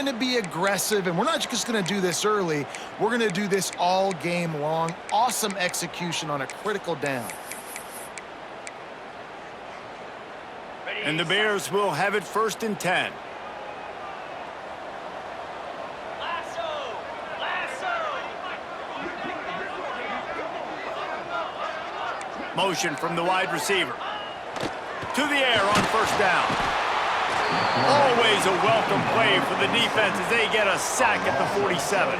going to be aggressive, and we're not just going to do this early. We're going to do this all game long. Awesome execution on a critical down. And the Bears will have it 1st and 10. Motion from the wide receiver. To the air on 1st down. Always a welcome play for the defense as they get a sack at the 47.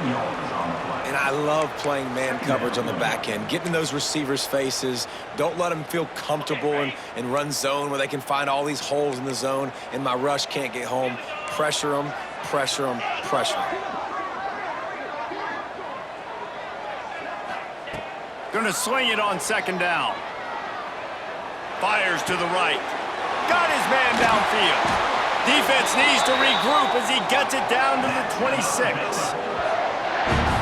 And I love playing man coverage on the back end, getting in those receivers' faces. Don't let them feel comfortable and run zone where they can find all these holes in the zone and my rush can't get home. Pressure them, pressure them, pressure them. Gonna sling it on 2nd down. Fires to the right. Got his man downfield. Defense needs to regroup as he gets it down to the 26.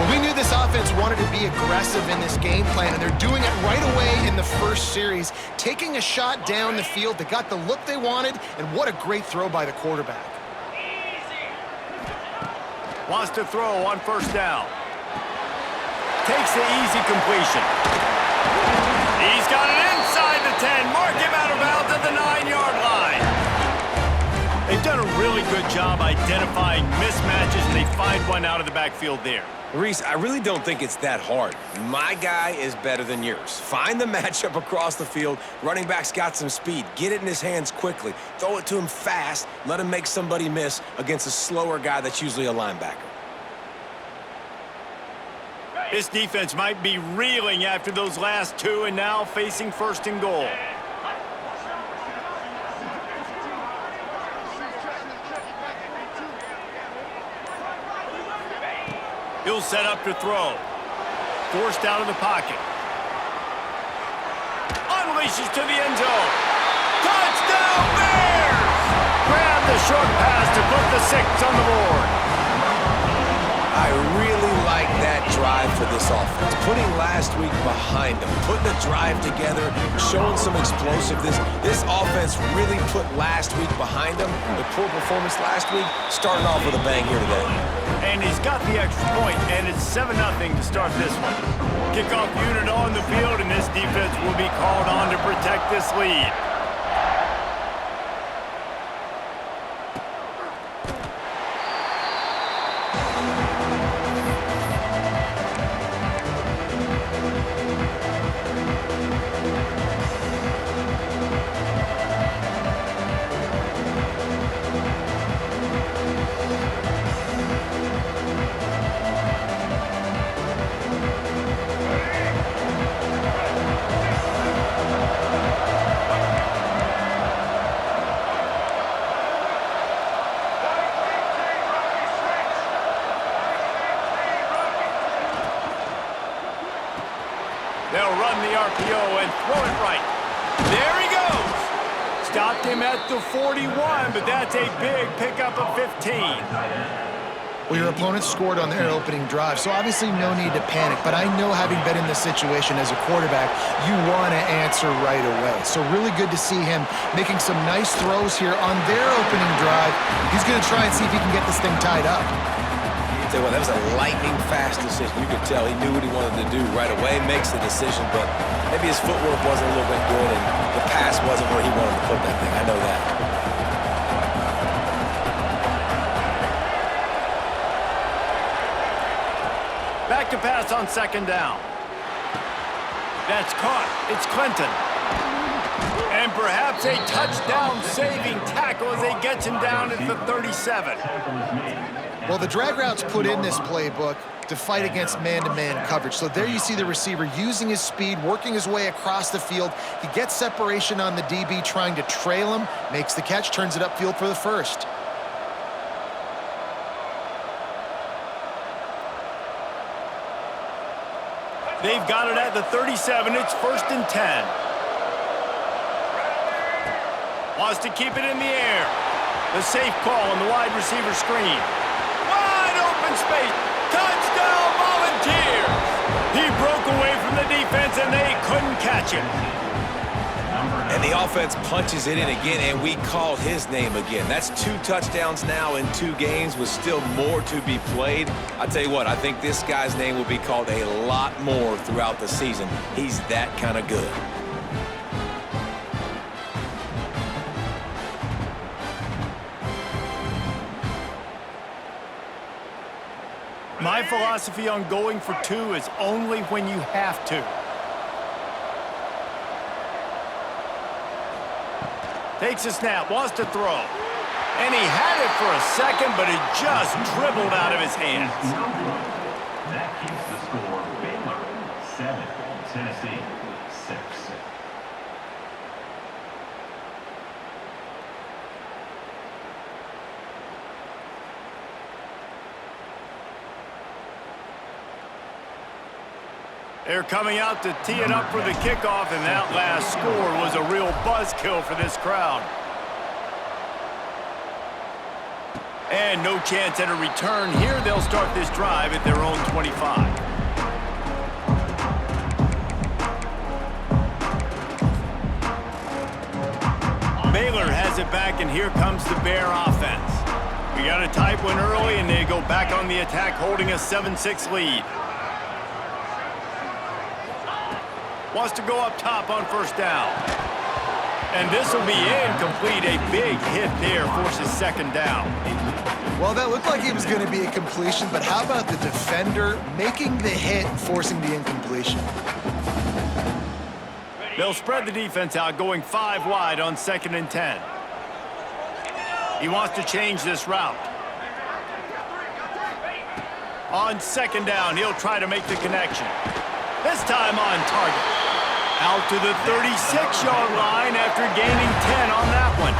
Well, we knew this offense wanted to be aggressive in this game plan, and they're doing it right away in the first series, taking a shot down the field. They got the look they wanted, and what a great throw by the quarterback. Wants to throw on 1st down. Takes the easy completion. He's got it inside the 10. Mark him out of bounds at the 9-yard line. They've done a really good job identifying mismatches, and they find one out of the backfield there. Reese, I really don't think it's that hard. My guy is better than yours. Find the matchup across the field. Running back's got some speed. Get it in his hands quickly. Throw it to him fast. Let him make somebody miss against a slower guy that's usually a linebacker. This defense might be reeling after those last two and now facing 1st and goal. He'll set up to throw. Forced out of the pocket. Unleashes to the end zone. Touchdown Bears! Grab the short pass to put the 6 on the board. I really like that drive for this offense. Putting last week behind them, putting a drive together, showing some explosiveness. This offense really put last week behind them. The poor performance last week, starting off with a bang here today. And he's got the extra point, and it's 7-0 to start this one. Kickoff unit on the field, and this defense will be called on to protect this lead. They'll run the RPO and throw it right. There he goes. Stopped him at the 41, but that's a big pickup of 15. Well, your opponent scored on their opening drive, so obviously no need to panic. But I know, having been in this situation as a quarterback, you want to answer right away. So really good to see him making some nice throws here on their opening drive. He's going to try and see if he can get this thing tied up. Tell you what, that was a lightning-fast decision. You could tell he knew what he wanted to do right away, makes the decision, but maybe his footwork wasn't a little bit good and the pass wasn't where he wanted to put that thing. I know that. Back to pass on 2nd down. That's caught. It's Clinton. And perhaps a touchdown-saving tackle as he gets him down at the 37. Well, the drag route's put in this playbook to fight against man-to-man coverage. So there you see the receiver using his speed, working his way across the field. He gets separation on the DB, trying to trail him, makes the catch, turns it upfield for the first. They've got it at the 37. It's 1st and 10. Wants to keep it in the air. The safe call on the wide receiver screen. Wide open space. Touchdown Volunteers. He broke away from the defense and they couldn't catch him. And the offense punches it in again, and we called his name again. That's 2 touchdowns now in 2 games with still more to be played. I tell you what, I think this guy's name will be called a lot more throughout the season. He's that kind of good. My philosophy on going for 2 is only when you have to. Takes a snap, wants to throw. And he had it for a second, but it just dribbled out of his hands. That keeps the score Baylor 7, Tennessee 6. They're coming out to tee it up for the kickoff, and that last score was a real buzzkill for this crowd. And no chance at a return here. They'll start this drive at their own 25. Baylor has it back, and here comes the Bear offense. We got a tight one early, and they go back on the attack, holding a 7-6 lead. Wants to go up top on first down. And this will be incomplete. A big hit there forces second down. Well, that looked like it was going to be a completion, but how about the defender making the hit and forcing the incompletion? They'll spread the defense out, going 5 wide on 2nd and 10. He wants to change this route. On 2nd down, he'll try to make the connection. This time on target. Out to the 36-yard line after gaining 10 on that one.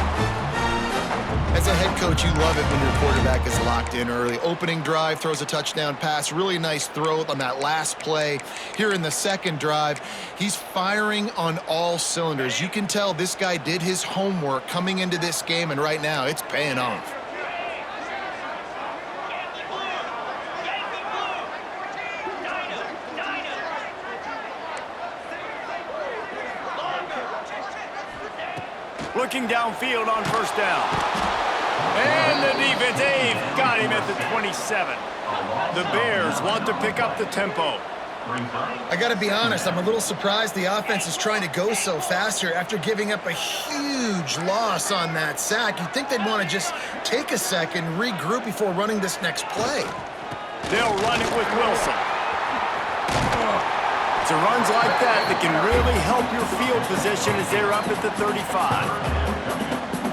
As a head coach, you love it when your quarterback is locked in early. Opening drive, throws a touchdown pass. Really nice throw on that last play. Here in the second drive, he's firing on all cylinders. You can tell this guy did his homework coming into this game, and right now it's paying off. Looking downfield on first down. And the defense, they've got him at the 27. The Bears want to pick up the tempo. I got to be honest, I'm a little surprised the offense is trying to go so fast here after giving up a huge loss on that sack. You'd think they'd want to just take a second, regroup before running this next play. They'll run it with Wilson. It's runs like that that can really help your field position as they're up at the 35.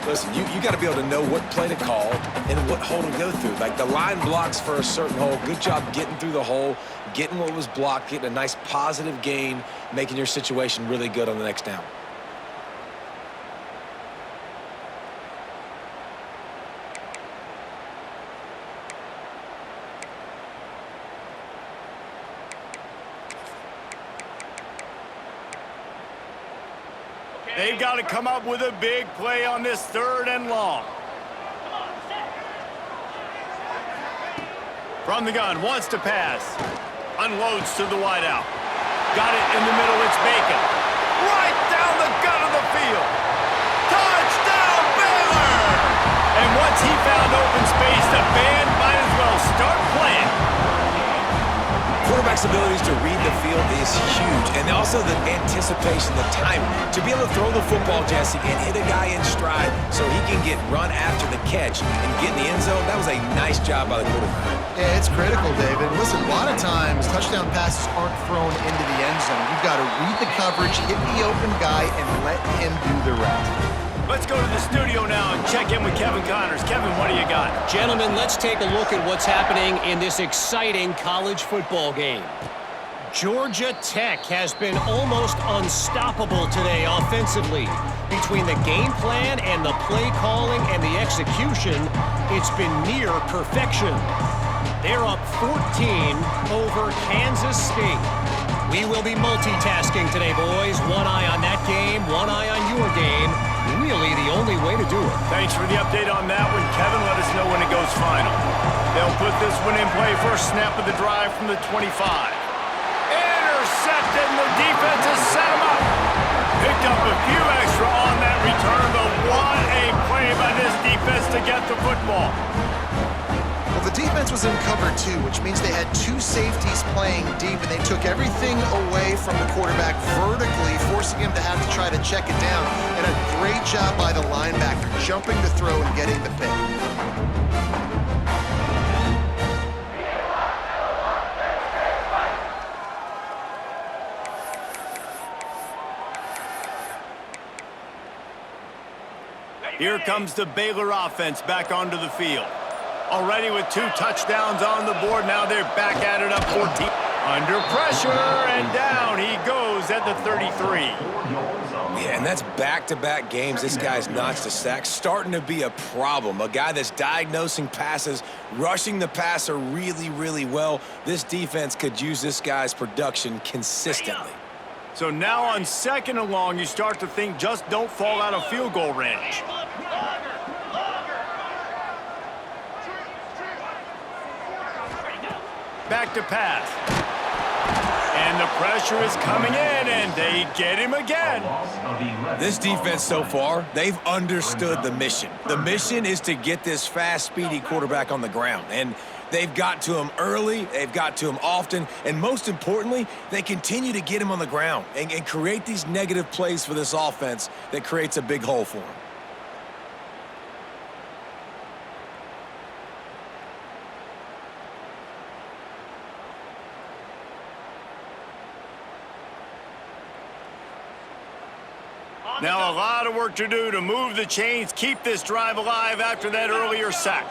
Listen, you got to be able to know what play to call and what hole to go through. Like the line blocks for a certain hole. Good job getting through the hole, getting what was blocked, getting a nice positive gain, making your situation really good on the next down. They've got to come up with a big play on this 3rd and long. From the gun, wants to pass. Unloads to the wideout. Got it in the middle, it's Bacon. Right down the gut of the field. Touchdown, Baylor! And once he found open space, the band might as well start playing. Quarterback's abilities to read the field is huge, and also the anticipation, the timing. To be able to throw the football, Jesse, and hit a guy in stride so he can get run after the catch and get in the end zone, that was a nice job by the quarterback. Yeah, it's critical, David. Listen, a lot of times touchdown passes aren't thrown into the end zone. You've got to read the coverage, hit the open guy, and let him do the rest. Let's go to the studio now and check in with Kevin Connors. Kevin, what do you got? Gentlemen, let's take a look at what's happening in this exciting college football game. Georgia Tech has been almost unstoppable today offensively. Between the game plan and the play calling and the execution, it's been near perfection. They're up 14 over Kansas State. We will be multitasking today, boys. One eye on that game, one eye on your game. Really the only way to do it. Thanks for the update on that one, Kevin. Let us know when it goes final. They'll put this one in play. First snap of the drive from the 25. Intercepted, and the defense has set him up. Pick picked up a few extra on that return, but what a play by this defense to get the football. Well, the defense was in cover two, which means they had two safeties playing deep, and they took everything away from the quarterback vertically, forcing him to have to try to check it down. And a great job by the linebacker, jumping the throw and getting the pick. Here comes the Baylor offense back onto the field. Already with 2 touchdowns on the board, now they're back at it up 14. Under pressure, and down he goes at the 33. Yeah, and that's back-to-back games. This guy's notched a sack, starting to be a problem. A guy that's diagnosing passes, rushing the passer really, really well. This defense could use this guy's production consistently. So now on 2nd and long, you start to think just don't fall out of field goal range. Back to pass. And the pressure is coming in, and they get him again. This defense so far, they've understood the mission. The mission is to get this fast, speedy quarterback on the ground. And they've got to him early, they've got to him often, and most importantly, they continue to get him on the ground and create these negative plays for this offense that creates a big hole for him. Now a lot of work to do to move the chains, keep this drive alive after that earlier sack.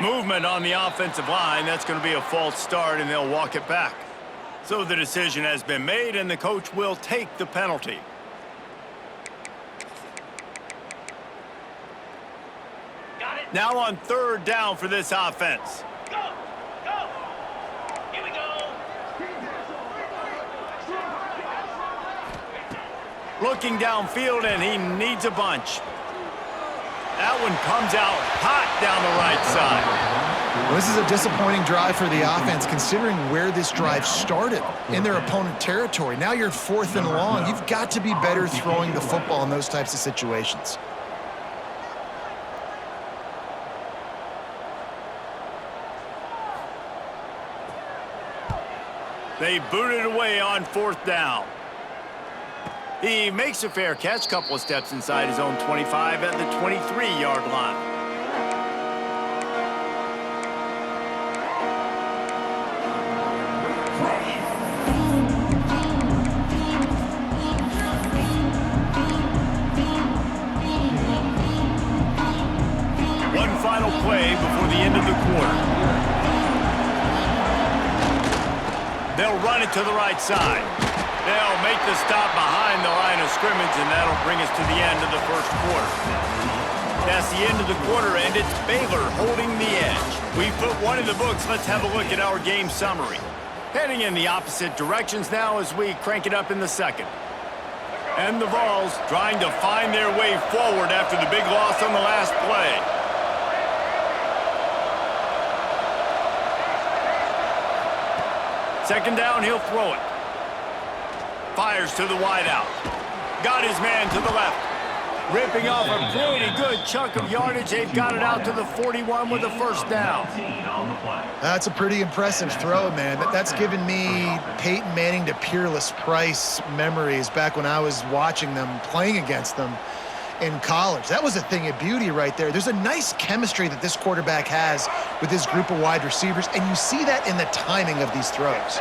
Movement on the offensive line. That's going to be a false start, and they'll walk it back. So the decision has been made, and the coach will take the penalty. Now on 3rd down for this offense. Looking downfield, and he needs a bunch. That one comes out hot down the right side. Well, this is a disappointing drive for the offense, considering where this drive started, in their opponent territory. Now you're 4th and long. You've got to be better throwing the football in those types of situations. They boot it away on 4th down. He makes a fair catch, couple of steps inside his own 25 at the 23-yard line. One final play before the end of the quarter. They'll run it to the right side. They'll make the stop behind the line of scrimmage, and that'll bring us to the end of the 1st quarter. That's the end of the quarter, and it's Baylor holding the edge. We've put one in the books. Let's have a look at our game summary. Heading in the opposite directions now as we crank it up in the 2nd. And the Vols trying to find their way forward after the big loss on the last play. Second down, he'll throw it. Fires to the wideout. Got his man to the left. Ripping off a pretty good chunk of yardage. They've got it out to the 41 with a 1st down. That's a pretty impressive throw, man. That's given me Peyton Manning to Peerless Price memories back when I was watching them, playing against them in college. That was a thing of beauty right there. There's a nice chemistry that this quarterback has with his group of wide receivers, and you see that in the timing of these throws.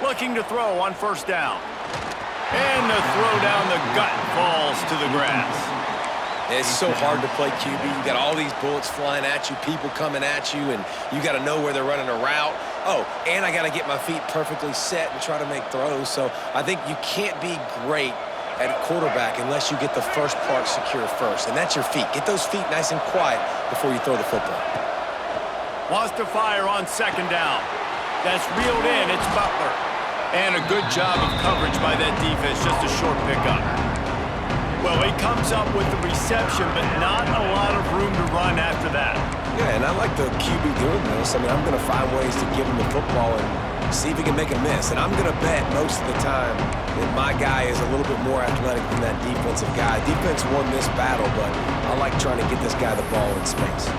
Looking to throw on 1st down. And the throw down the gut falls to the grass. It's so hard to play QB. You got all these bullets flying at you, people coming at you, and you got to know where they're running a route. Oh, and I got to get my feet perfectly set and try to make throws. So I think you can't be great at quarterback unless you get the first part secure first, and that's your feet. Get those feet nice and quiet before you throw the football. Wants to fire on 2nd down. That's reeled in. It's Butler. And a good job of coverage by that defense. Just a short pickup. Well, he comes up with the reception, but not a lot of room to run after that. Yeah, and I like the QB doing this. I mean, I'm going to find ways to give him the football and see if he can make a miss. And I'm going to bet most of the time that my guy is a little bit more athletic than that defensive guy. Defense won this battle, but I like trying to get this guy the ball in space.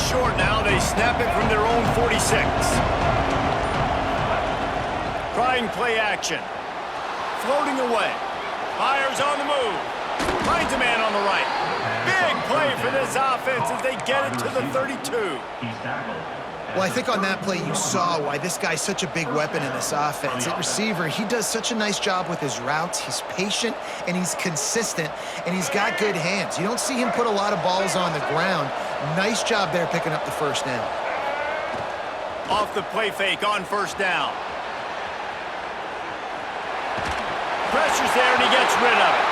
Short now, they snap it from their own 46. Trying play action. Floating away. Fires on the move. Finds a man on the right. Big play for this offense as they get it to the 32. He's tackled. Well, I think on that play you saw why this guy's such a big weapon in this offense. At receiver, he does such a nice job with his routes. He's patient, and he's consistent, and he's got good hands. You don't see him put a lot of balls on the ground. Nice job there picking up the first down. Off the play fake on first down. Pressure's there, and he gets rid of it.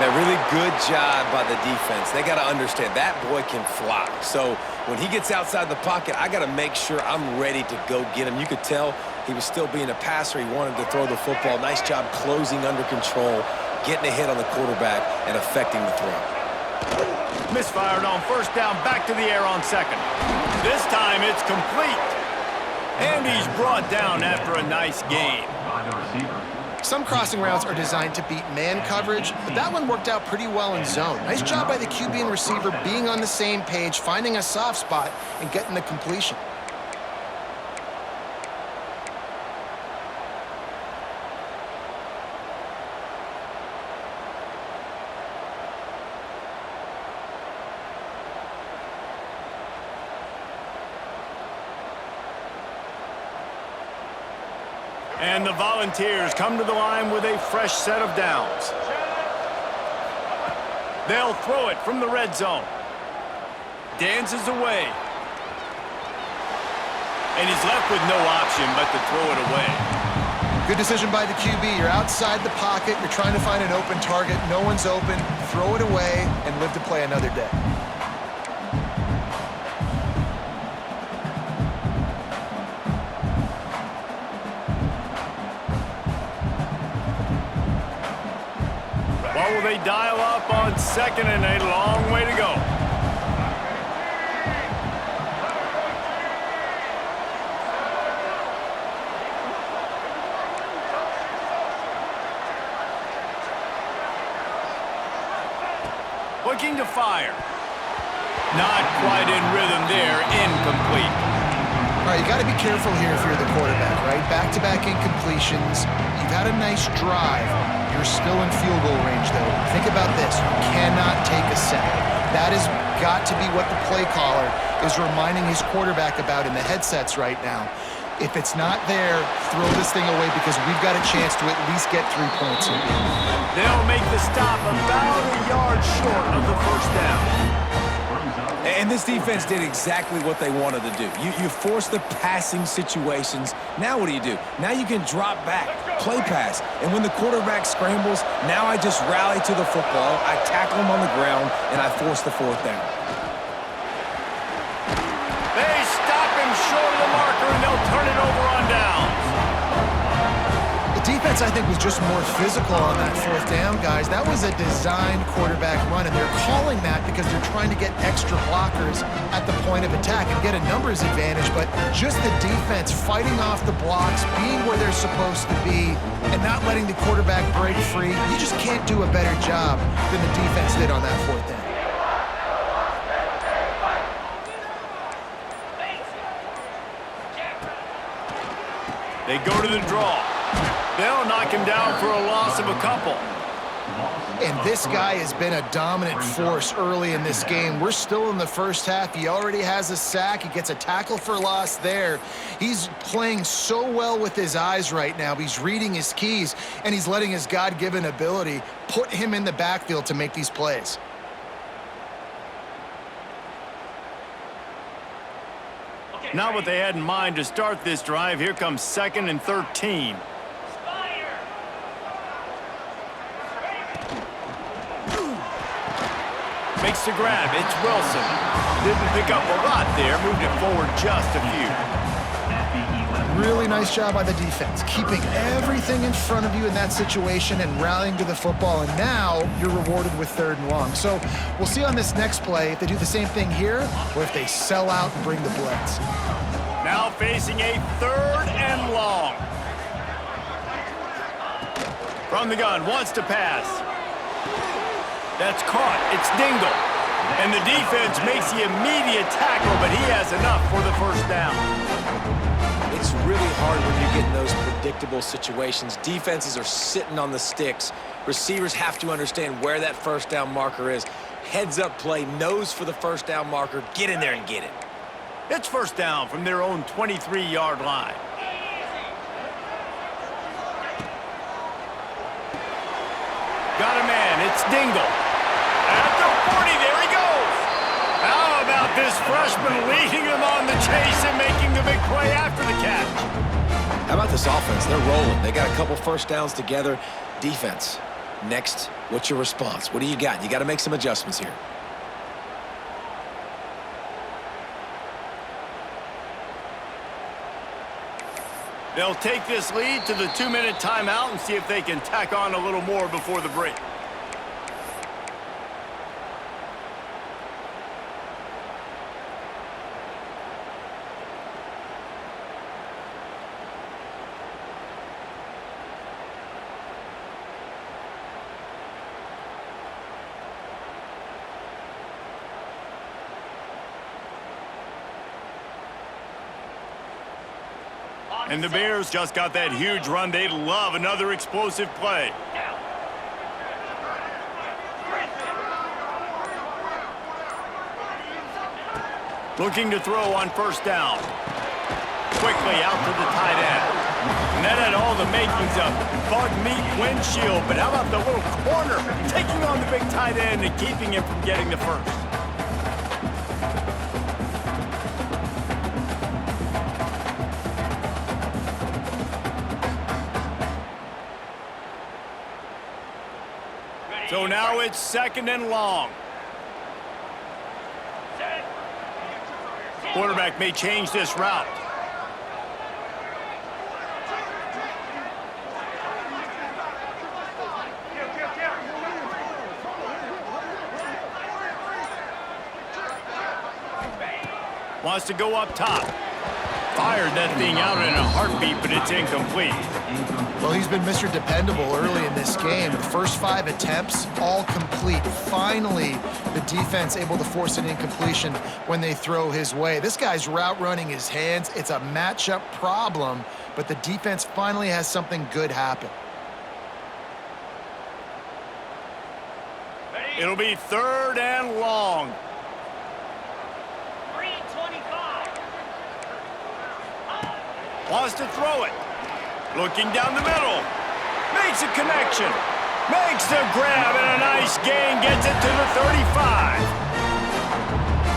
A really good job by the defense. They got to understand that boy can fly. So when he gets outside the pocket, I got to make sure I'm ready to go get him. You could tell he was still being a passer. He wanted to throw the football. Nice job closing under control, getting a hit on the quarterback, and affecting the throw. Misfired on first down, back to the air on second. This time it's complete. And he's brought down after a nice game. By the receiver. Some crossing routes are designed to beat man coverage, but that one worked out pretty well in zone. Nice job by the QB and receiver being on the same page, finding a soft spot, and getting the completion. And the Volunteers come to the line with a fresh set of downs. They'll throw it from the red zone. Dances away. And he's left with no option but to throw it away. Good decision by the QB. You're outside the pocket. You're trying to find an open target. No one's open. Throw it away and live to play another day. Will they dial up on second and a long way to go? Looking to fire. Not quite in rhythm there, incomplete. All right, you got to be careful here if you're the quarterback, right? Back-to-back incompletions. You've had a nice drive. You're still in field goal range, though. Think about this. You cannot take a sack. That has got to be what the play caller is reminding his quarterback about in the headsets right now. If it's not there, throw this thing away because we've got a chance to at least get 3 points here. They'll make the stop about a yard short of the first down. And this defense did exactly what they wanted to do. You force the passing situations. Now what do? Now you can drop back, play pass. And when the quarterback scrambles, now I just rally to the football, I tackle him on the ground, and I force the fourth down. They stop him short of the marker, and they'll turn it over on downs. The defense, I think, was just more physical on that fourth down, guys. That was a designed quarterback run, and they're calling that because they're trying to get extra blockers at the point of attack and get a numbers advantage, but just the defense fighting off the blocks, being where they're supposed to be, and not letting the quarterback break free. You just can't do a better job than the defense did on that fourth down. They go to the draw. They'll knock him down for a loss of a couple. And this guy has been a dominant force early in this game. We're still in the first half. He already has a sack. He gets a tackle for loss there. He's playing so well with his eyes right now. He's reading his keys, and he's letting his God-given ability put him in the backfield to make these plays. Not what they had in mind to start this drive. Here comes 2nd and 13. Makes the grab. It's Wilson. Didn't pick up a lot there. Moved it forward just a few. Really nice job by the defense, keeping everything in front of you in that situation and rallying to the football, and now you're rewarded with 3rd and long. So we'll see on this next play if they do the same thing here or if they sell out and bring the blitz. Now facing a 3rd and long. From the gun, wants to pass. That's caught. It's Dingle. And the defense makes the immediate tackle, but he has enough for the 1st down. It's really hard when you get in those predictable situations. Defenses are sitting on the sticks. Receivers have to understand where that 1st down marker is. Heads up play, nose for the 1st down marker. Get in there and get it. It's 1st down from their own 23-yard line. Got a man. It's Dingle. At the 40, there he goes. How about this freshman leading them on the chase and making the big play after the catch? How about this offense? They're rolling. They got a couple 1st downs together. Defense, next, what's your response? What do you got? You got to make some adjustments here. They'll take this lead to the 2-minute timeout and see if they can tack on a little more before the break. And the Bears just got that huge run. They'd love another explosive play. Looking to throw on 1st down. Quickly out to the tight end. And that had all the makings of bug meat windshield. But how about the little corner taking on the big tight end and keeping him from getting the 1st? So now it's 2nd and long. Quarterback may change this route. Wants to go up top. Fired that thing out in a heartbeat, but it's incomplete. Well, he's been Mr. Dependable early in this game. The first 5 attempts, all complete. Finally, the defense able to force an incompletion when they throw his way. This guy's route running his hands. It's a matchup problem, but the defense finally has something good happen. It'll be 3rd and long. Wants to throw it. Looking down the middle. Makes a connection. Makes the grab and a nice gain. Gets it to the 35.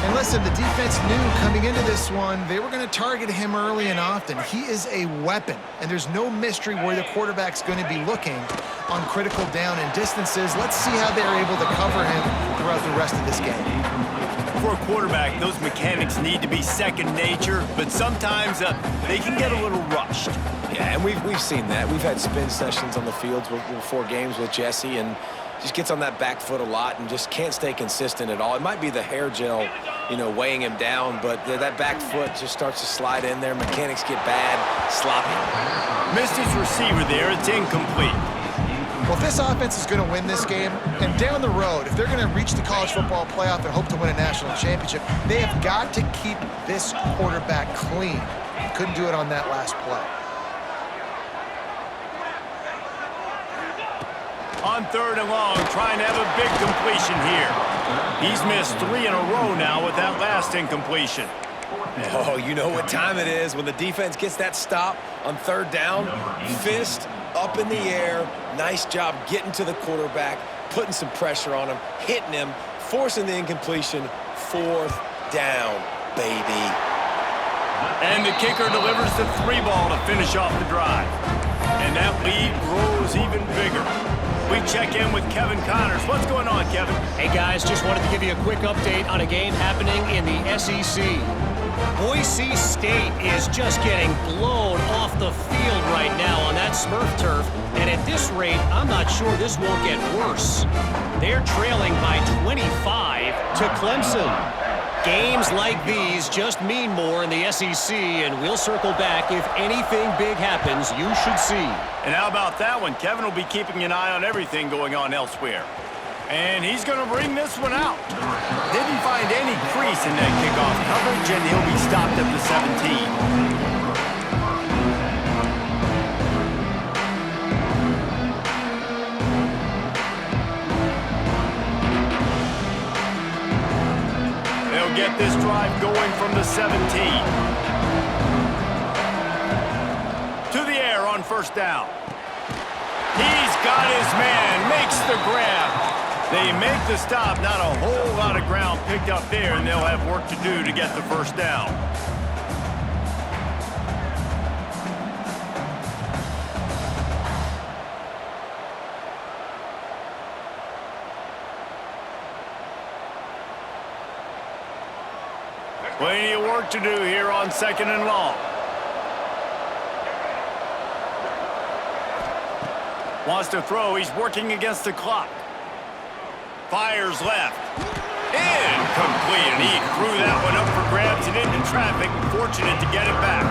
And listen, the defense knew coming into this one, they were going to target him early and often. He is a weapon, and there's no mystery where the quarterback's going to be looking on critical down and distances. Let's see how they're able to cover him throughout the rest of this game. For a quarterback, those mechanics need to be second nature, but sometimes they can get a little rushed. Yeah, and we've seen that. We've had spin sessions on the fields before games with Jesse, and just gets on that back foot a lot and just can't stay consistent at all. It might be the hair gel, weighing him down, but that back foot just starts to slide in there. Mechanics get bad, sloppy. Missed his receiver there. It's incomplete. Well, if this offense is going to win this game, and down the road, if they're going to reach the college football playoff and hope to win a national championship, they have got to keep this quarterback clean. Couldn't do it on that last play. On 3rd and long, trying to have a big completion here. He's missed 3 in a row now with that last incompletion. Oh, you know what time it is when the defense gets that stop on 3rd down. Fist up in the air. Nice job getting to the quarterback, putting some pressure on him, hitting him, forcing the incompletion. 4th down, baby. And the kicker delivers the 3 ball to finish off the drive. And that lead grows even bigger. We check in with Kevin Connors. What's going on, Kevin? Hey guys, just wanted to give you a quick update on a game happening in the SEC. Boise State is just getting blown off the field right now on that Smurf turf, and at this rate, I'm not sure this won't get worse. They're trailing by 25 to Clemson. Games like these just mean more in the SEC, and we'll circle back if anything big happens you should see. And how about that one? Kevin will be keeping an eye on everything going on elsewhere. And he's going to bring this one out. Didn't find any crease in that kickoff coverage, and he'll be stopped at the 17. They'll get this drive going from the 17. To the air on first down. He's got his man, makes the grab. They make the stop, not a whole lot of ground picked up there, and they'll have work to do to get the first down. Plenty of work to do here on 2nd and long. Wants to throw. He's working against the clock. Fires left. Incomplete. And he threw that one up for grabs and into traffic. Fortunate to get it back.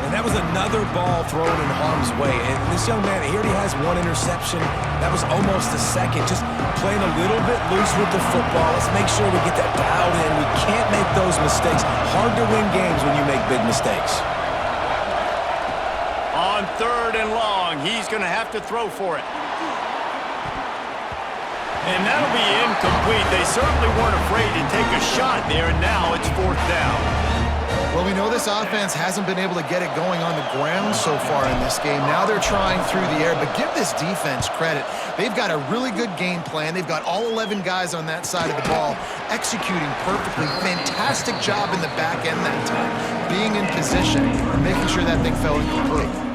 And that was another ball thrown in harm's way. And this young man, he already has one interception. That was almost a second. Just playing a little bit loose with the football. Let's make sure we get that dialed in. We can't make those mistakes. Hard to win games when you make big mistakes. On 3rd and long, he's going to have to throw for it. And that'll be incomplete. They certainly weren't afraid to take a shot there, and now it's 4th down. Well, we know this offense hasn't been able to get it going on the ground so far in this game. Now they're trying through the air, but give this defense credit. They've got a really good game plan. They've got all 11 guys on that side of the ball executing perfectly. Fantastic job in the back end that time, being in position and making sure that thing fell incomplete.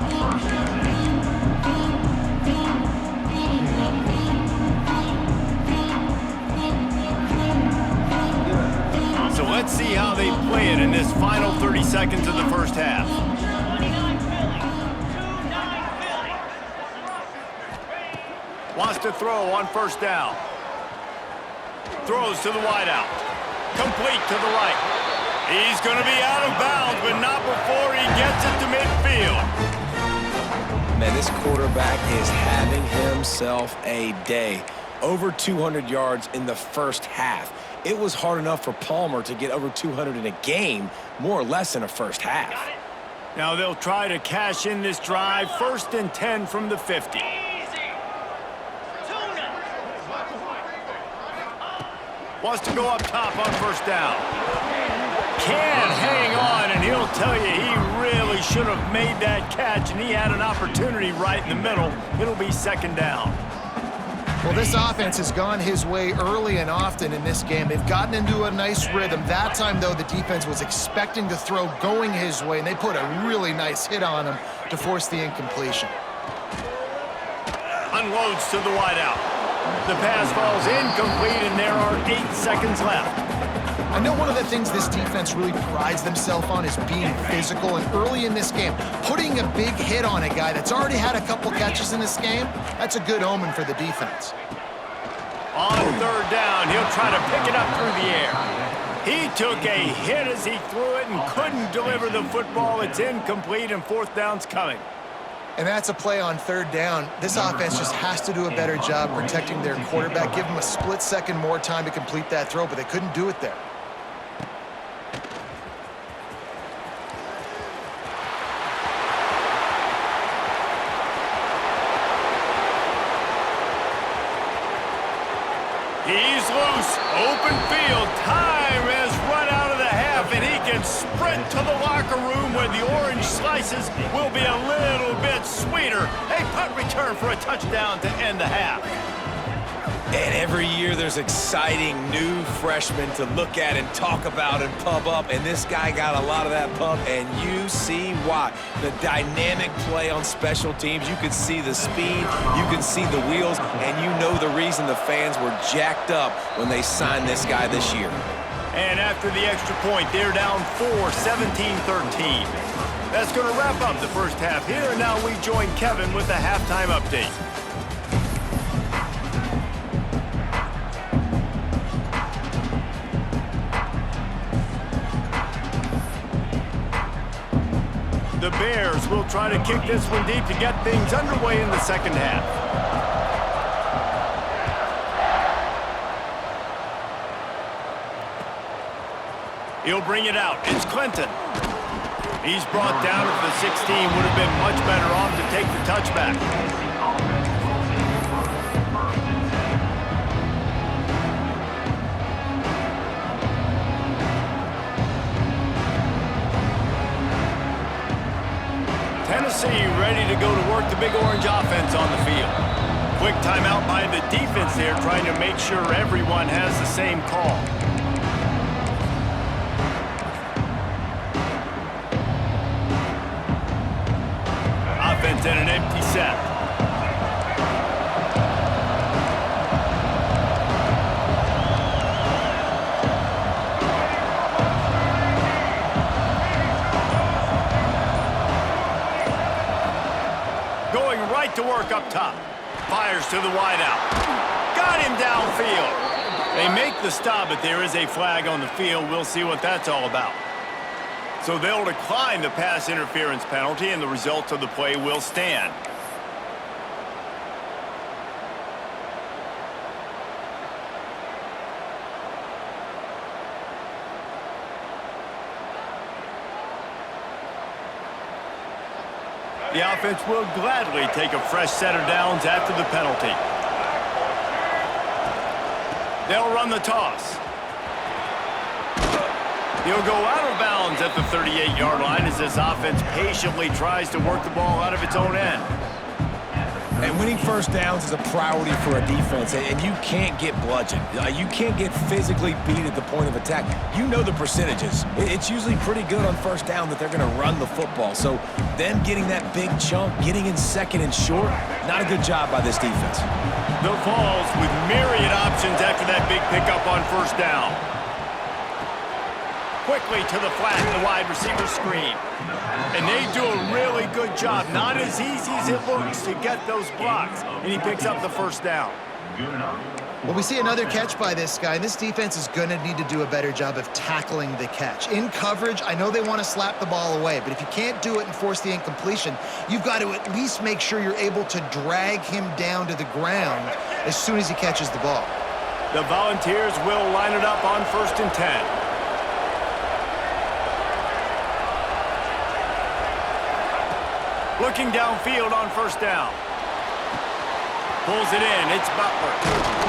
So let's see how they play it in this final 30 seconds of the first half. Wants to throw on first down. Throws to the wideout. Complete to the right. He's going to be out of bounds, but not before he gets it to midfield. Man, this quarterback is having himself a day. Over 200 yards in the first half. It was hard enough for Palmer to get over 200 in a game, more or less in a first half. Now they'll try to cash in this drive. 1st and 10 from the 50. Wants to go up top on first down. Can't hang on, and he'll tell you he really should have made that catch, and he had an opportunity right in the middle. It'll be 2nd down. Well, this offense has gone his way early and often in this game. They've gotten into a nice rhythm. That time, though, the defense was expecting the throw going his way, and they put a really nice hit on him to force the incompletion. Unloads to the wideout. The pass falls incomplete, and there are 8 seconds left. I know one of the things this defense really prides themselves on is being physical, and early in this game, putting a big hit on a guy that's already had a couple catches in this game, that's a good omen for the defense. On 3rd down, he'll try to pick it up through the air. He took a hit as he threw it and couldn't deliver the football. It's incomplete, and 4th down's coming. And that's a play on 3rd down. This offense just has to do a better job protecting their quarterback. Give them a split second more time to complete that throw, but they couldn't do it there. He's loose, open field, time has run out of the half, and he can sprint to the locker room where the orange slices will be a little bit sweeter. A punt return for a touchdown to end the half. And every year there's exciting new freshmen to look at and talk about and pump up, and this guy got a lot of that pump, and you see why. The dynamic play on special teams, you can see the speed, you can see the wheels, and you know the reason the fans were jacked up when they signed this guy this year. And after the extra point, they're down 4, 17-13. That's going to wrap up the first half here, and now we join Kevin with the halftime update. The Bears will try to kick this one deep to get things underway in the second half. He'll bring it out. It's Clinton. He's brought down at the 16. Would have been much better off to take the touchback. Tennessee ready to go to work the Big Orange offense on the field. Quick timeout by the defense there, trying to make sure everyone has the same call. Offense in an empty set. Going right to work up top. Fires to the wideout. Got him downfield. They make the stop, but there is a flag on the field. We'll see what that's all about. So they'll decline the pass interference penalty, and the results of the play will stand. The offense will gladly take a fresh set of downs after the penalty. They'll run the toss. He'll go out of bounds at the 38-yard line as this offense patiently tries to work the ball out of its own end. And winning first downs is a priority for a defense, and you can't get bludgeoned. You can't get physically beat at the point of attack. You know the percentages. It's usually pretty good on first down that they're going to run the football. So them getting that big chunk, getting in second and short, not a good job by this defense. The Vols with myriad options after that big pickup on first down. Quickly to the flat, the wide receiver screen. And they do a really good job. Not as easy as it looks to get those blocks. And he picks up the first down. Well, we see another catch by this guy. This defense is going to need to do a better job of tackling the catch. In coverage, I know they want to slap the ball away, but if you can't do it and force the incompletion, you've got to at least make sure you're able to drag him down to the ground as soon as he catches the ball. The Volunteers will line it up on 1st and 10. Looking downfield on first down. Pulls it in. It's Butler.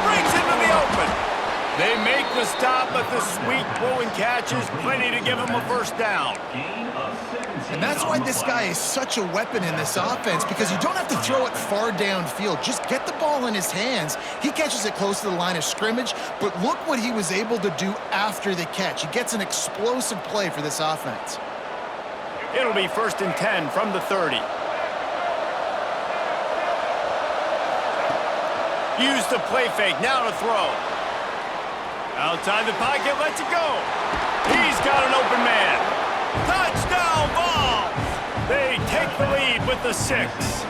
Brings it to the open. They make the stop, but the sweet throwing catch is plenty to give them a first down. And that's why this guy is such a weapon in this offense, because you don't have to throw it far downfield. Just get the ball in his hands. He catches it close to the line of scrimmage, but look what he was able to do after the catch. He gets an explosive play for this offense. It'll be 1st and 10 from the 30. Use the play fake, now to throw. Outside the pocket, lets it go. He's got an open man. Touchdown, Vols! They take the lead with the 6.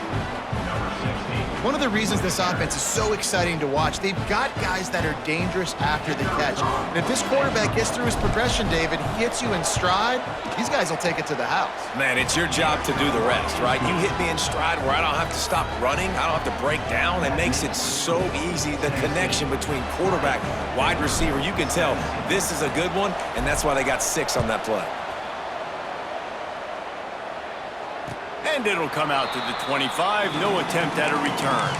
One of the reasons this offense is so exciting to watch, they've got guys that are dangerous after the catch. And if this quarterback gets through his progression, David, he hits you in stride, these guys will take it to the house. Man, it's your job to do the rest, right? You hit me in stride where I don't have to stop running. I don't have to break down. It makes it so easy, the connection between quarterback, wide receiver. You can tell this is a good one, and that's why they got 6 on that play. And it'll come out to the 25. No attempt at a return.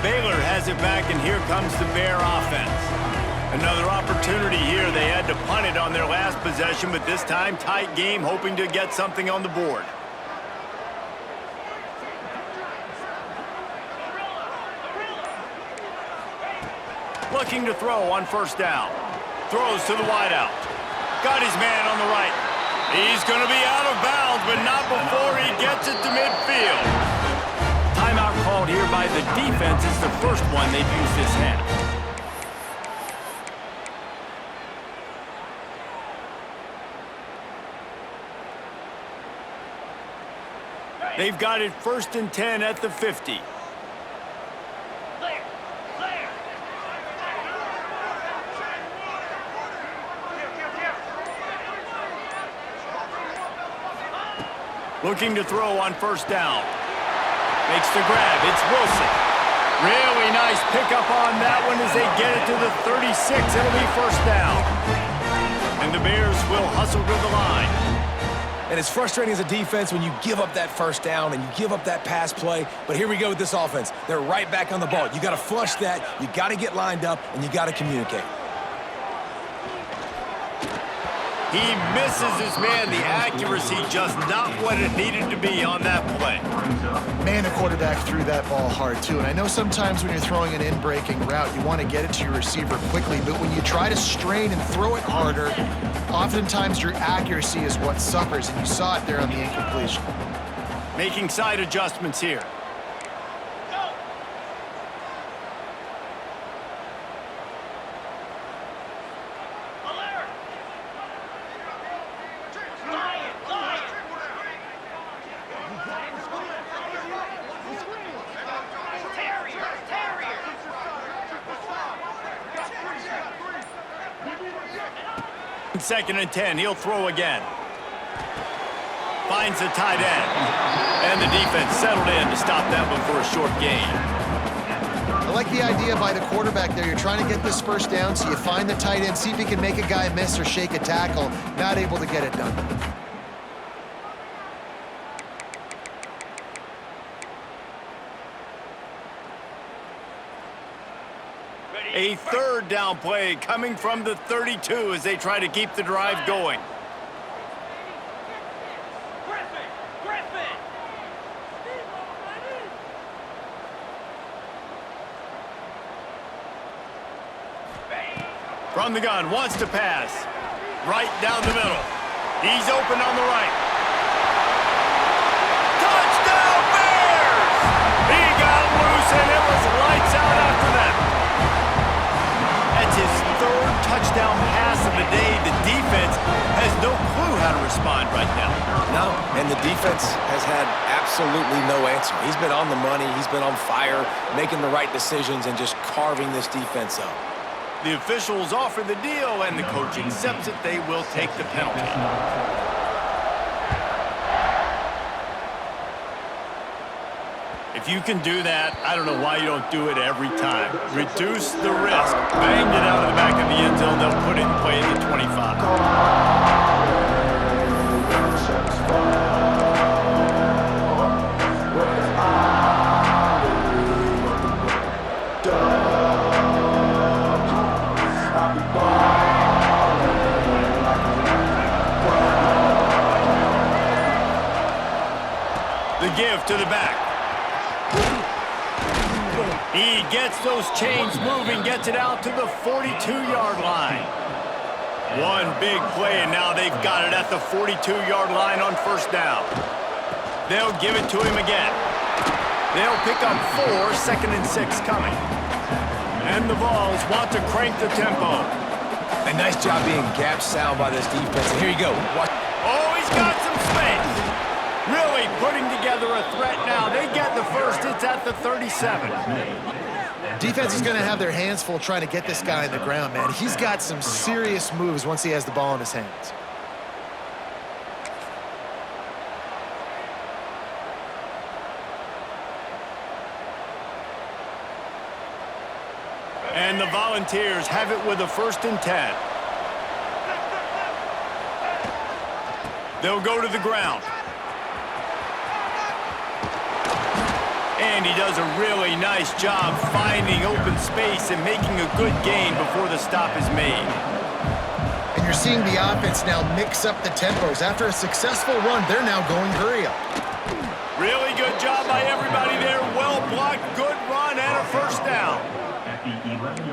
Baylor has it back, and here comes the Bear offense. Another opportunity here. They had to punt it on their last possession, but this time tight game, hoping to get something on the board. Looking to throw on first down. Throws to the wideout. Got his man on the right. He's going to be out of bounds, but not before he gets it to midfield. Timeout called here by the defense. It's the first one they've used this half. They've got it 1st and 10 at the 50. Looking to throw on first down. Makes the grab. It's Wilson. Really nice pickup on that one as they get it to the 36. It'll be first down. And the Bears will hustle to the line. And it's frustrating as a defense when you give up that first down and you give up that pass play. But here we go with this offense. They're right back on the ball. You got to flush that. You got to get lined up, and you got to communicate. He misses his man. The accuracy just not what it needed to be on that play. Man, the quarterback threw that ball hard, too. And I know sometimes when you're throwing an in-breaking route, you want to get it to your receiver quickly. But when you try to strain and throw it harder, oftentimes your accuracy is what suffers. And you saw it there on the incompletion. Making side adjustments here. Second and 10, he'll throw again. Finds the tight end. And the defense settled in to stop that one for a short gain. I like the idea by the quarterback there. You're trying to get this first down, so you find the tight end, see if he can make a guy miss or shake a tackle. Not able to get it done. A third down play coming from the 32 as they try to keep the drive going. From the gun, wants to pass. Right down the middle. He's open on the right. Touchdown Bears! He got loose and it was lights out after that. That's his third touchdown pass of the day. The defense has no clue how to respond right now. No, and the defense has had absolutely no answer. He's been on the money. He's been on fire, making the right decisions and just carving this defense up. The officials offer the deal, and the coach accepts it. They will take the penalty. If you can do that, I don't know why you don't do it every time. Reduce the risk. Banged it out of the back of the end zone. They'll put it in play at the 25. The give to the back. He gets those chains moving, gets it out to the 42-yard line. One big play, and now they've got it at the 42-yard line on first down. They'll give it to him again. They'll pick up 4, 2nd and 6 coming. And the Vols want to crank the tempo. A nice job being gap sound by this defense. And here you go. Watch. Oh, he's got some space. Really putting together a threat now. They get the first. It's at the 37. Defense is going to have their hands full trying to get this guy on the ground, man. He's got some serious moves once he has the ball in his hands. And the Volunteers have it with a 1st and 10. They'll go to the ground. And he does a really nice job finding open space and making a good gain before the stop is made. And you're seeing the offense now mix up the tempos. After a successful run, they're now going hurry up. Really good job by everybody there. Well blocked, good run, and a first down.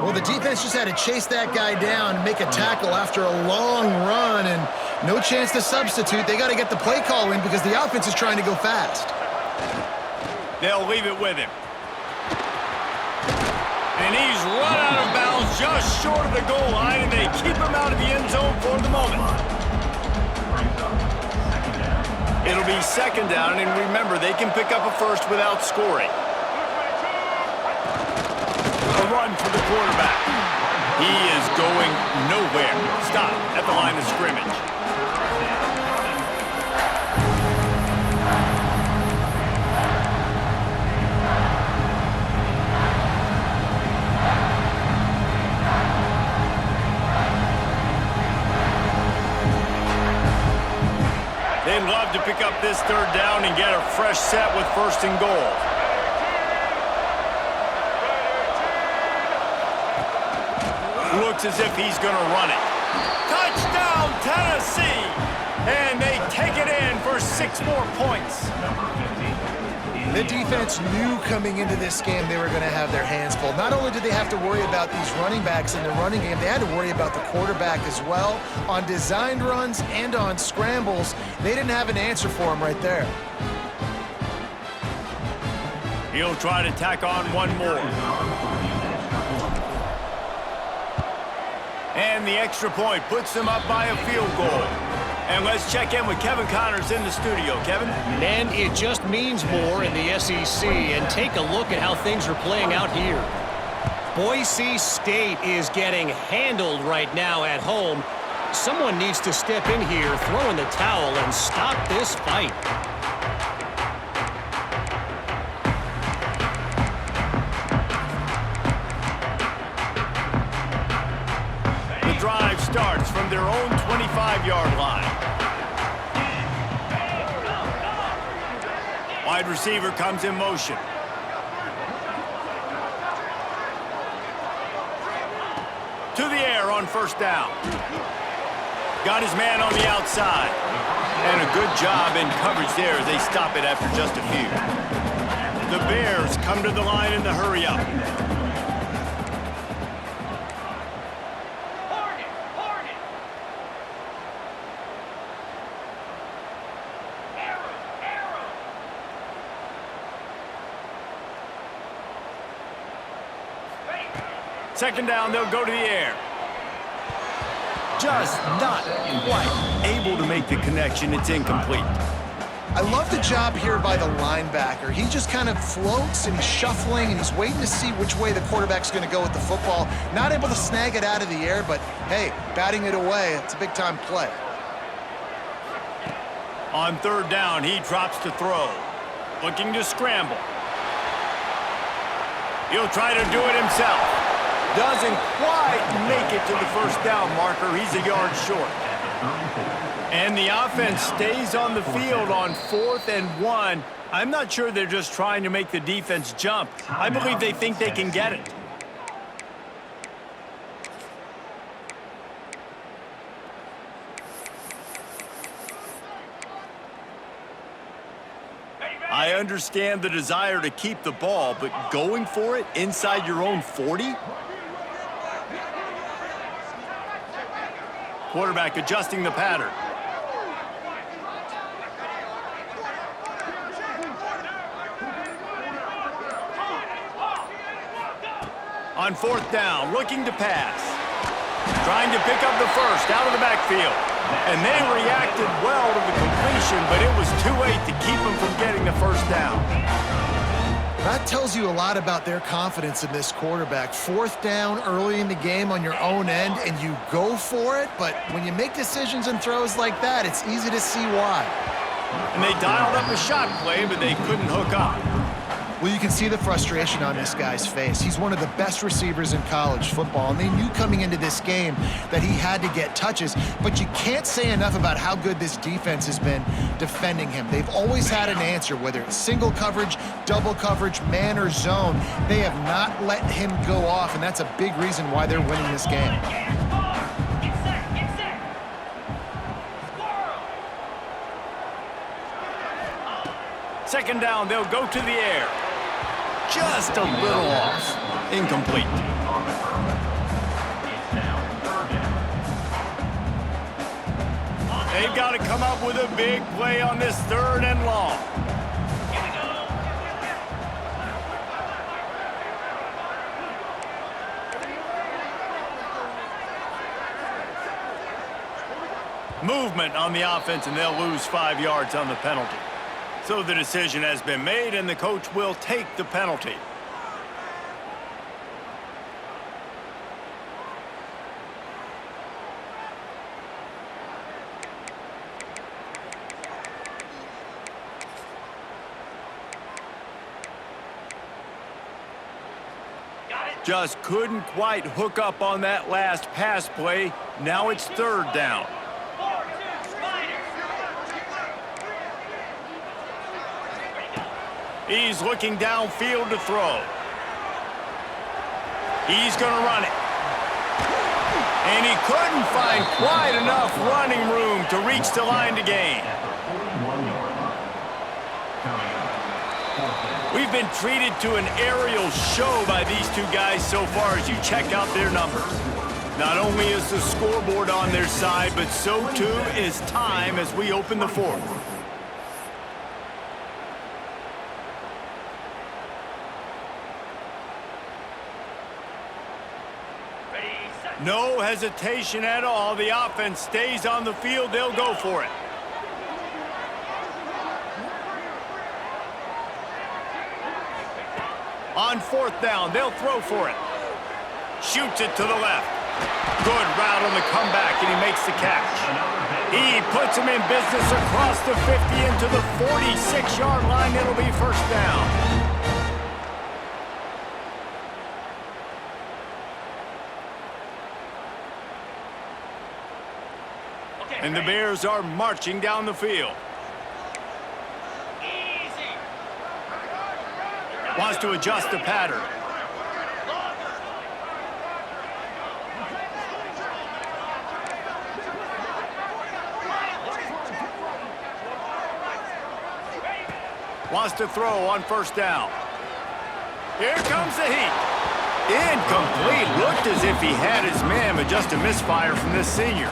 Well, the defense just had to chase that guy down, make a tackle after a long run, and no chance to substitute. They got to get the play call in because the offense is trying to go fast. They'll leave it with him. And he's run out of bounds just short of the goal line, and they keep him out of the end zone for the moment. It'll be second down, and remember, they can pick up a first without scoring. A run for the quarterback. He is going nowhere. Stop at the line of scrimmage. They'd love to pick up this third down and get a fresh set with first and goal. Looks as if he's going to run it. Touchdown, Tennessee! And they take it in for 6 more points. The defense knew coming into this game they were going to have their hands full. Not only did they have to worry about these running backs in the running game, they had to worry about the quarterback as well. On designed runs and on scrambles, they didn't have an answer for him right there. He'll try to tack on one more. And the extra point puts them up by a field goal. And let's check in with Kevin Connors in the studio. Kevin? And it just means more in the SEC. And take a look at how things are playing out here. Boise State is getting handled right now at home. Someone needs to step in here, throw in the towel, and stop this fight. The drive starts from their own 25-yard line. Wide receiver comes in motion. To the air on first down. Got his man on the outside. And a good job in coverage there as they stop it after just a few. The Bears come to the line in the hurry up. Second down, they'll go to the air. Just not quite able to make the connection. It's incomplete. I love the job here by the linebacker. He just kind of floats and he's shuffling and he's waiting to see which way the quarterback's going to go with the football. Not able to snag it out of the air, but hey, batting it away, it's a big-time play. On third down, he drops to throw. Looking to scramble. He'll try to do it himself. Doesn't quite make it to the first down marker. He's a yard short. And the offense stays on the field on 4th and 1. I'm not sure they're just trying to make the defense jump. I believe they think they can get it. I understand the desire to keep the ball, but going for it inside your own 40? Quarterback adjusting the pattern. On 4th down, looking to pass. Trying to pick up the first out of the backfield. And they reacted well to the completion, but it was too late to keep them from getting the first down. That tells you a lot about their confidence in this quarterback. 4th down early in the game on your own end, and you go for it, but when you make decisions and throws like that, it's easy to see why. And they dialed up a shot play, but they couldn't hook up. Well, you can see the frustration on this guy's face. He's one of the best receivers in college football, and they knew coming into this game that he had to get touches, but you can't say enough about how good this defense has been defending him. They've always had an answer, whether it's single coverage, double coverage, man or zone. They have not let him go off, and that's a big reason why they're winning this game. Second down, they'll go to the air. Just a little off. Incomplete. They've got to come up with a big play on this 3rd and long. Movement on the offense, and they'll lose 5 yards on the penalty. So the decision has been made, and the coach will take the penalty. Just couldn't quite hook up on that last pass play. Now it's 3rd down. He's looking downfield to throw. He's going to run it. And he couldn't find quite enough running room to reach the line to gain. We've been treated to an aerial show by these two guys so far as you check out their numbers. Not only is the scoreboard on their side, but so too is time as we open the 4th. No hesitation at all. The offense stays on the field. They'll go for it. On 4th down, they'll throw for it. Shoots it to the left. Good route on the comeback, and he makes the catch. He puts him in business across the 50 into the 46-yard line. It'll be 1st down. And the Bears are marching down the field. Wants to adjust the pattern. Wants to throw on 1st down. Here comes the heat. Incomplete. Looked as if he had his man, but just a misfire from this senior.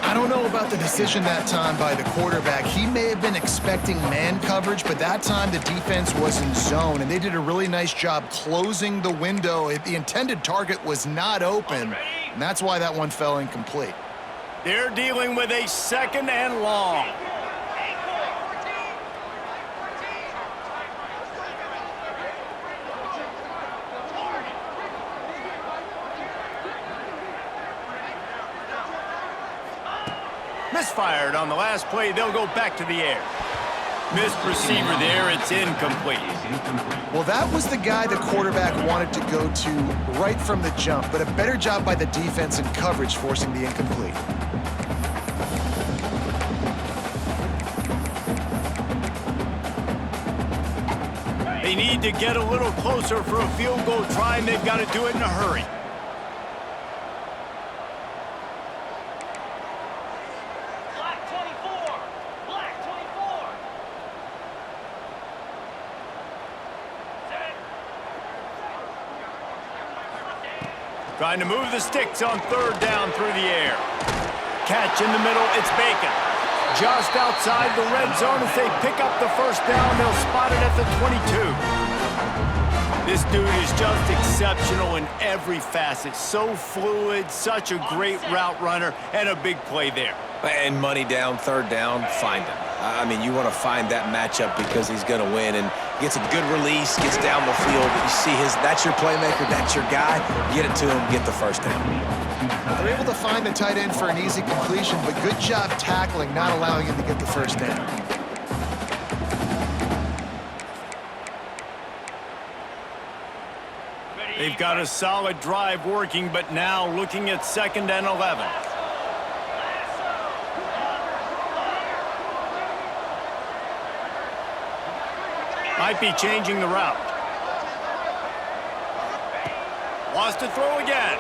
I don't know about the decision that time by the quarterback. He may have been expecting man coverage, but that time the defense was in zone, and they did a really nice job closing the window. The intended target was not open, and that's why that one fell incomplete. They're dealing with a 2nd and long. Misfired on the last play. They'll go back to the air. Missed receiver there. It's incomplete. Well, that was the guy the quarterback wanted to go to right from the jump, but a better job by the defense in coverage forcing the incomplete. They need to get a little closer for a field goal try, and they've got to do it in a hurry. Trying to move the sticks on 3rd down through the air. Catch in the middle, it's Bacon. Just outside the red zone as they pick up the 1st down. They'll spot it at the 22. This dude is just exceptional in every facet. So fluid, such a great route runner, and a big play there. And money down, 3rd down, find him. I mean, you want to find that matchup because he's going to win, and gets a good release, gets down the field. You see that's your playmaker, that's your guy. Get it to him, get the 1st down. They're able to find the tight end for an easy completion, but good job tackling, not allowing him to get the 1st down. They've got a solid drive working, but now looking at 2nd and 11. Might be changing the route. Wants to throw again.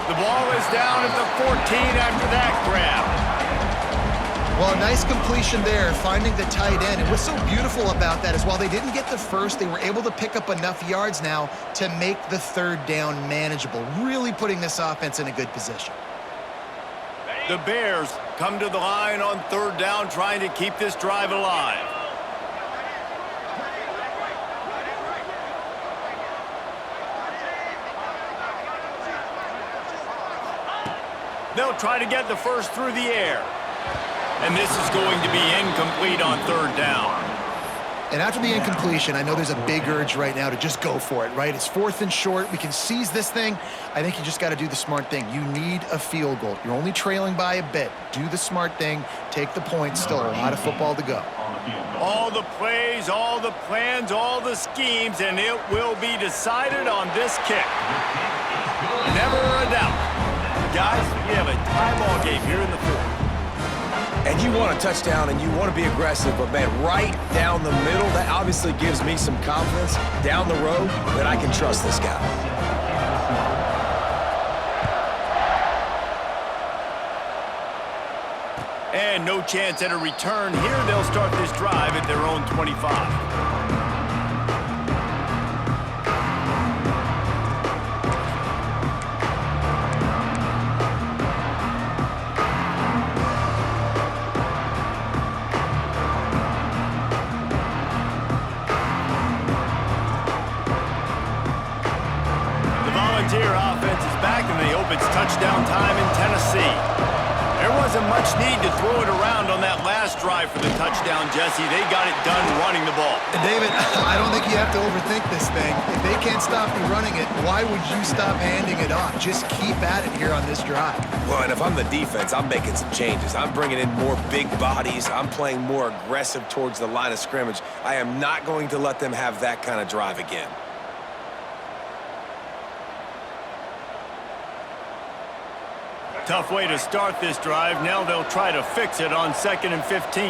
The ball is down at the 14 after that grab. Well, a nice completion there, finding the tight end. And what's so beautiful about that is while they didn't get the first, they were able to pick up enough yards now to make the 3rd down manageable, really putting this offense in a good position. The Bears come to the line on 3rd down, trying to keep this drive alive. They'll try to get the first through the air. And this is going to be incomplete on 3rd down. And after the incompletion, I know there's a big urge right now to just go for it, right? It's 4th and short. We can seize this thing. I think you just got to do the smart thing. You need a field goal. You're only trailing by a bit. Do the smart thing. Take the point. Still a lot of football to go. All the plays, all the plans, all the schemes, and it will be decided on this kick. Never a doubt. Guys, we have a tie-ball game here in the 4th. And you want a touchdown and you want to be aggressive, but man, right down the middle, that obviously gives me some confidence down the road that I can trust this guy. And no chance at a return here. They'll start this drive at their own 25. Volunteer offense is back, and they hope it's touchdown time in Tennessee. There wasn't much need to throw it around on that last drive for the touchdown, Jesse. They got it done running the ball. And David, I don't think you have to overthink this thing. If they can't stop you running it, why would you stop handing it off? Just keep at it here on this drive. Well, and if I'm the defense, I'm making some changes. I'm bringing in more big bodies. I'm playing more aggressive towards the line of scrimmage. I am not going to let them have that kind of drive again. Tough way to start this drive. Now they'll try to fix it on 2nd and 15.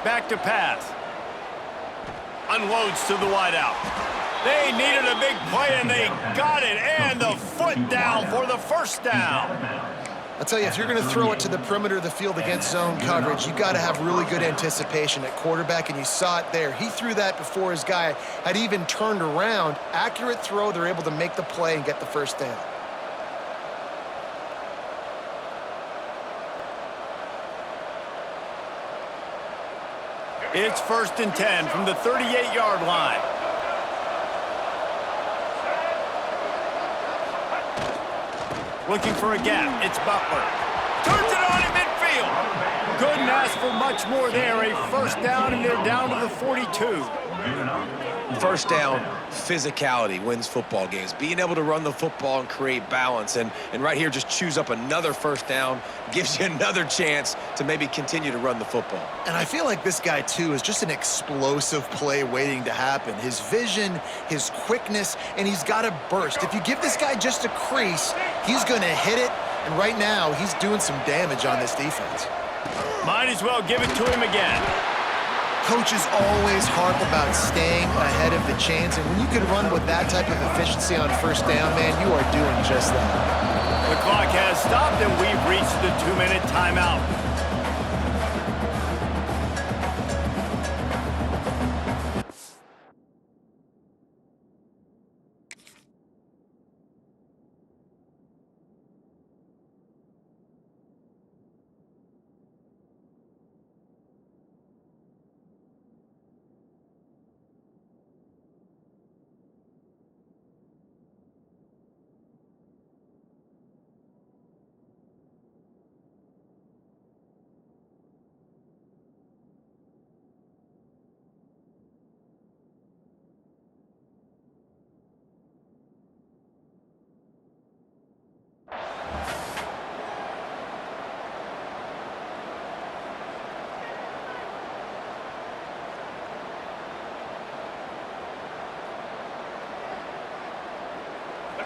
Back to pass. Unloads to the wideout. They needed a big play, and they got it. And the foot down for the 1st down. I'll tell you, if you're going to throw it to the perimeter of the field against zone coverage, you got to have really good anticipation at quarterback, and you saw it there. He threw that before his guy had even turned around. Accurate throw, they're able to make the play and get the 1st down. It's 1st and 10 from the 38-yard line. Looking for a gap. It's Butler. Turns it on in midfield. Couldn't ask for much more there. A 1st down, and they're down to the 42. 1st down, physicality wins football games. Being able to run the football and create balance. And right here, just choose up another 1st down. Gives you another chance to maybe continue to run the football. And I feel like this guy, too, is just an explosive play waiting to happen. His vision, his quickness, and he's got a burst. If you give this guy just a crease, he's going to hit it. And right now, he's doing some damage on this defense. Might as well give it to him again. Coaches always harp about staying ahead of the chains, and when you can run with that type of efficiency on 1st down, man, you are doing just that. The clock has stopped, and we've reached the 2-minute timeout.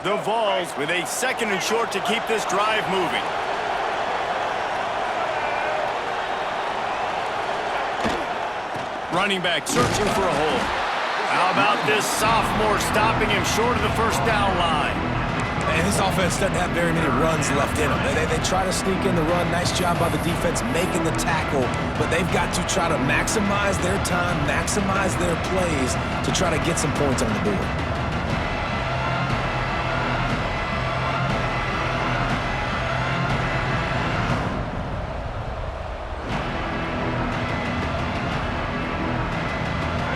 The Vols with a 2nd and short to keep this drive moving. Running back searching for a hole. How about this sophomore stopping him short of the first down line? And this offense doesn't have very many runs left in them. They try to sneak in the run. Nice job by the defense making the tackle. But they've got to try to maximize their time, maximize their plays to try to get some points on the board.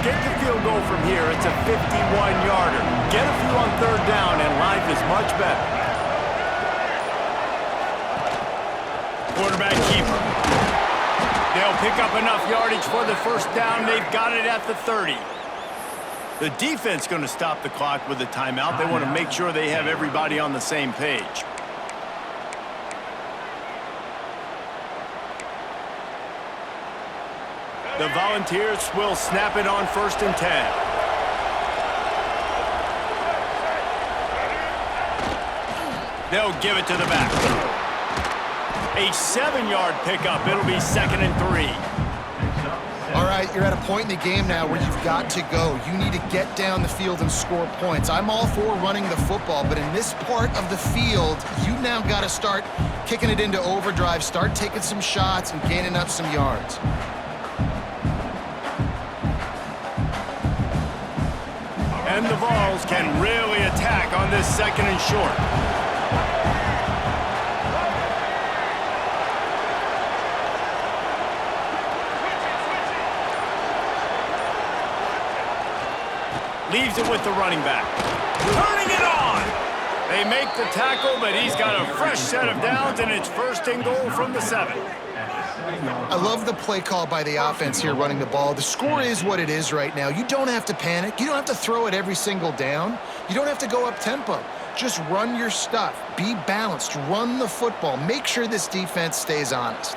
Get the field goal from here. It's a 51-yarder. Get a few on 3rd down, and life is much better. Quarterback keeper. They'll pick up enough yardage for the first down. They've got it at the 30. The defense going to stop the clock with a timeout. They want to make sure they have everybody on the same page. The Volunteers will snap it on 1st and 10. They'll give it to the back. A 7-yard pickup. It'll be 2nd and 3. All right, you're at a point in the game now where you've got to go. You need to get down the field and score points. I'm all for running the football, but in this part of the field, you now got to start kicking it into overdrive, start taking some shots and gaining up some yards. And the Vols can really attack on this 2nd and short. Leaves it with the running back. Turning it on! They make the tackle, but he's got a fresh set of downs, and it's 1st and goal from the 7. I love the play call by the offense here running the ball. The score is what it is right now. You don't have to panic. You don't have to throw it every single down. You don't have to go up tempo. Just run your stuff. Be balanced. Run the football. Make sure this defense stays honest.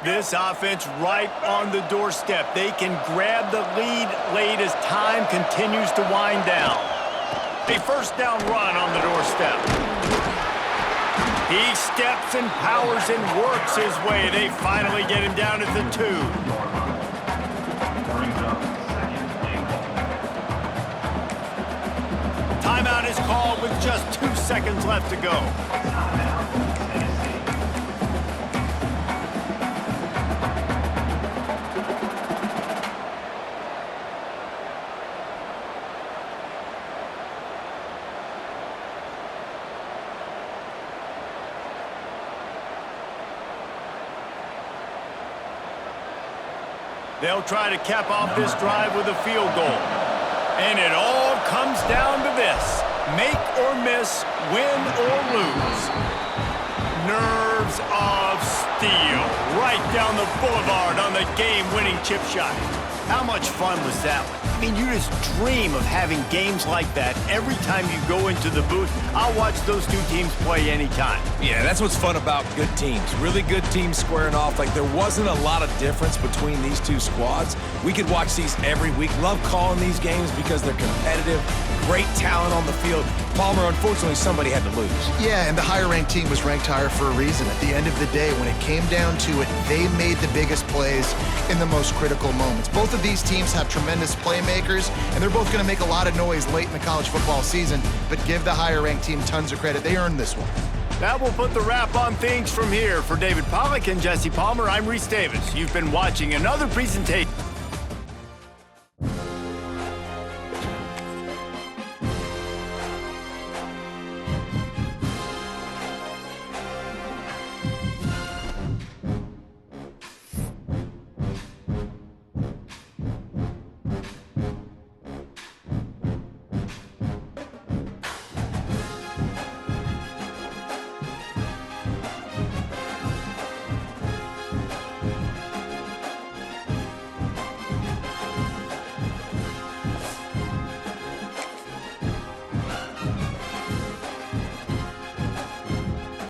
This offense right on the doorstep. They can grab the lead late as time continues to wind down. A 1st down run on the doorstep. He steps and powers and works his way. They finally get him down at the 2. Timeout is called with just 2 seconds left to go. They'll try to cap off this drive with a field goal. And it all comes down to this. Make or miss, win or lose. Nerves of steel. Right down the boulevard on the game-winning chip shot. How much fun was that one? I mean, you just dream of having games like that every time you go into the booth. I'll watch those 2 teams play anytime. Yeah, that's what's fun about good teams. Really good teams squaring off. Like, there wasn't a lot of difference between these 2 squads. We could watch these every week. Love calling these games because they're competitive. Great talent on the field. Palmer, unfortunately, somebody had to lose. Yeah, and the higher-ranked team was ranked higher for a reason. At the end of the day, when it came down to it, they made the biggest plays in the most critical moments. Both of these teams have tremendous playmakers, and they're both going to make a lot of noise late in the college football season, but give the higher-ranked team tons of credit. They earned this one. That will put the wrap on things from here. For David Pollack and Jesse Palmer, I'm Reese Davis. You've been watching another presentation